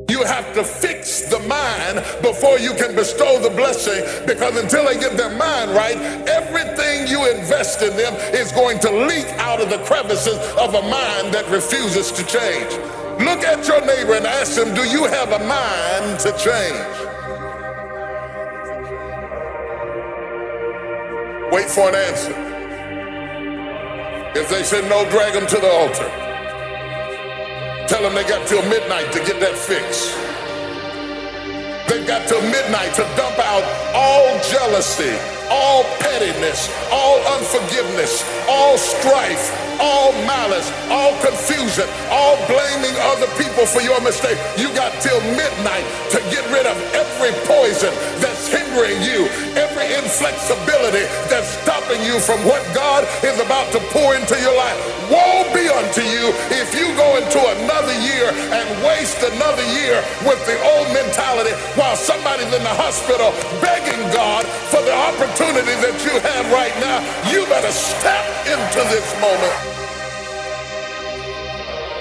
You have to fix the mind before you can bestow the blessing, because until they get their mind right, everything you invest in them is going to leak out of the crevices of a mind that refuses to change. Look at your neighbor and ask him, do you have a mind to change? Wait for an answer. If they say no, drag them to the altar. Tell them they got till midnight to get that fix. They've got till midnight to dump out all jealousy, all pettiness, all unforgiveness, all strife, all malice, all confusion, all blaming other people for your mistake. You got till midnight to get rid of every poison that's hindering you, every inflexibility that's stopping you from what God is about to pour into your life. Woe be unto you if you go into another year and waste another year with the old mentality while somebody's in the hospital begging God for the opportunity that you have right now. You better step into this moment.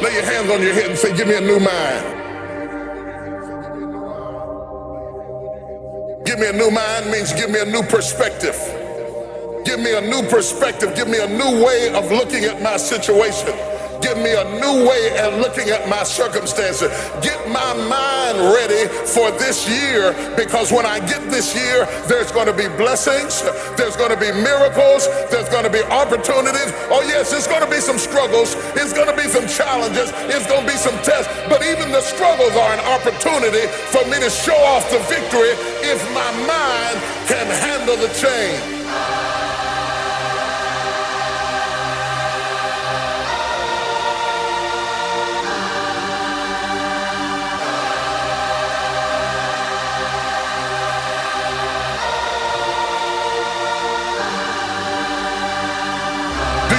Lay your hands on your head and say, give me a new mind. Give me a new mind means give me a new perspective. Give me a new perspective. Give me a new way of looking at my situation. Give me a new way of looking at my circumstances. Get my mind ready for this year, because when I get this year, there's going to be blessings, there's going to be miracles, there's going to be opportunities. Oh yes, it's going to be some struggles, it's going to be some challenges, it's going to be some tests, but even the struggles are an opportunity for me to show off the victory if my mind can handle the change.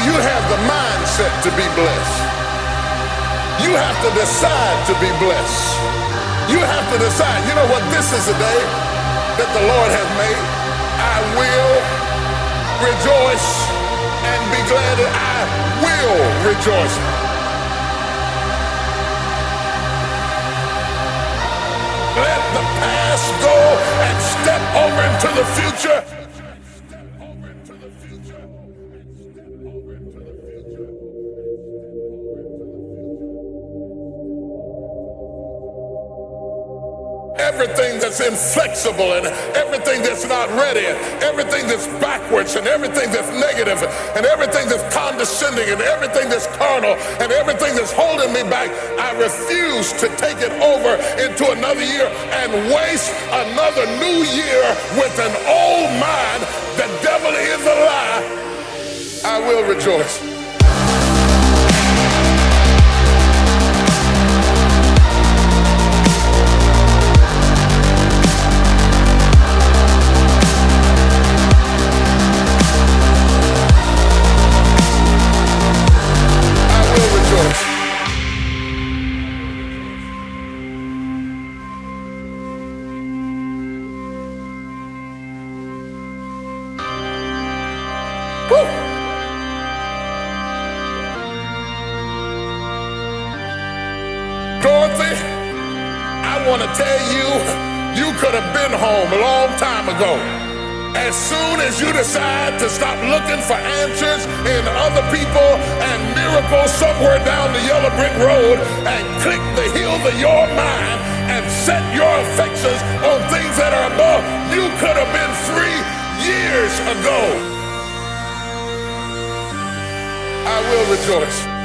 You have the mindset to be blessed. You have to decide to be blessed. You have to decide, you know what, this is a day that the Lord has made. I will rejoice and be glad that I will rejoice. Let the past go and step over into the future. Everything that's inflexible and everything that's not ready, everything that's backwards and everything that's negative and everything that's condescending and everything that's carnal and everything that's holding me back, I refuse to take it over into another year and waste another new year with an old mind. The devil is a lie. I will rejoice. Dorothy, I want to tell you, you could have been home a long time ago. As soon as you decide to stop looking for answers in other people and miracles somewhere down the yellow brick road and click the heels of your mind and set your affections on things that are above, you could have been free years ago. I will rejoice.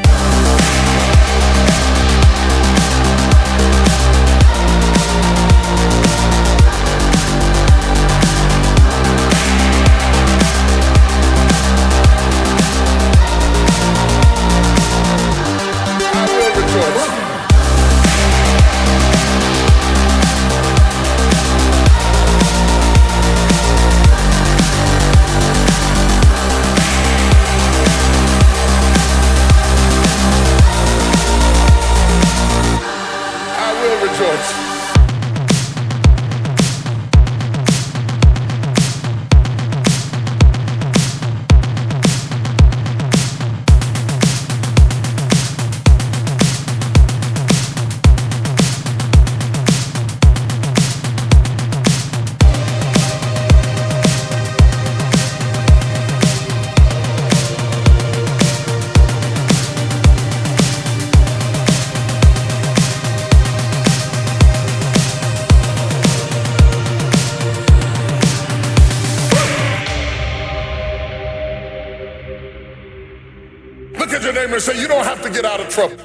Look at your neighbor and say, you don't have to get out of trouble.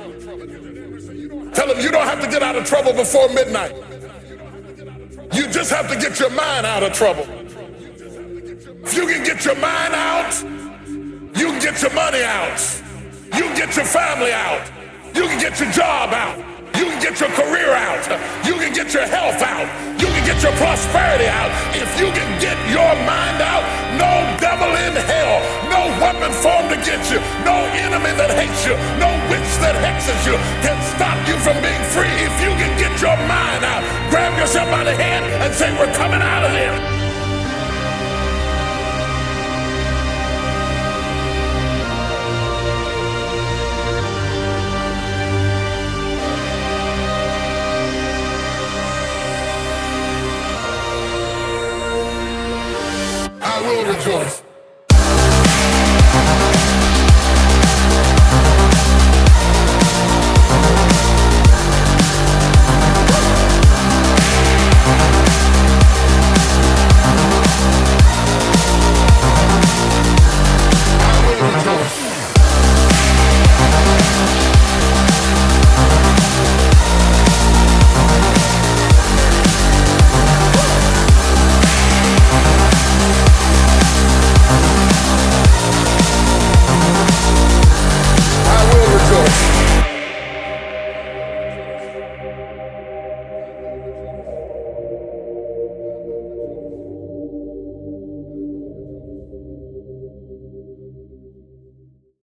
Tell him you don't have to get out of trouble before midnight. You just have to get your mind out of trouble. If you can get your mind out, you can get your money out. You can get your family out. You can get your job out. You can get your career out. You can get your health out. You can get your prosperity out. If you can get your mind out, no devil in hell, no weapon formed against you, no enemy that hates you, no witch that hexes you can stop you from being free. If you can get your mind out, grab yourself by the hand and say, we're coming out of here.